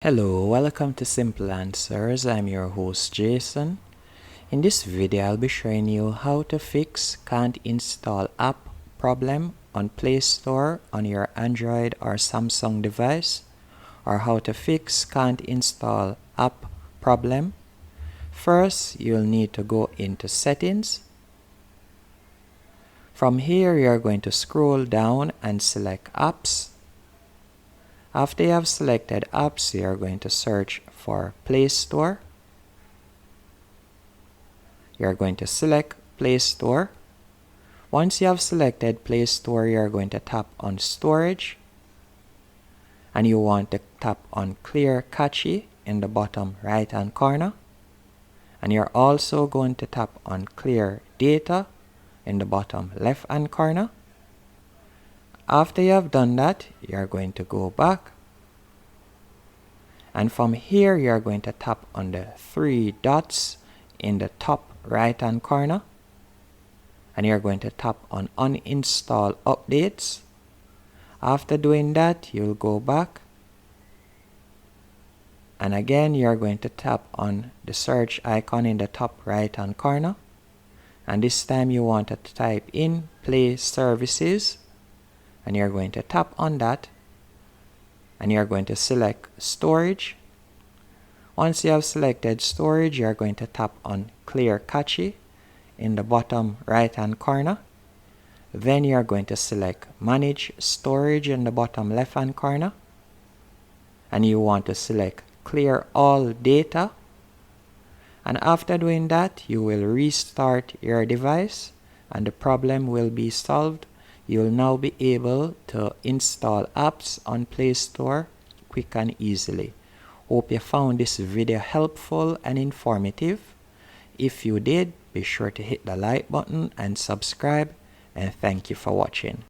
Hello, welcome to Simple Answers. I'm your host Jason. In this video, I'll be showing you how to fix can't install app problem on Play Store on your Android or Samsung device, or how to fix can't install app problem. First, you'll need to go into Settings. From here, you're going to scroll down and select Apps. After you have selected apps, you are going to search for Play Store. You are going to select Play Store. Once you have selected Play Store, you are going to tap on Storage. And you want to tap on Clear Cache in the bottom right hand corner. And you're also going to tap on Clear Data in the bottom left hand corner. After you have done that, you are going to go back. And from here, you are going to tap on the three dots in the top right hand corner. And you are going to tap on Uninstall Updates. After doing that, you'll go back. And again, you are going to tap on the search icon in the top right hand corner. And this time you want to type in Play Services. And you're going to tap on that, and you're going to select Storage. Once you have selected Storage, you're going to tap on Clear Cache in the bottom right hand corner. Then you're going to select Manage Storage in the bottom left hand corner, and you want to select Clear All Data. And after doing that, you will restart your device and the problem will be solved. You'll now be able to install apps on Play Store quick and easily. Hope you found this video helpful and informative. If you did, be sure to hit the like button and subscribe, and thank you for watching.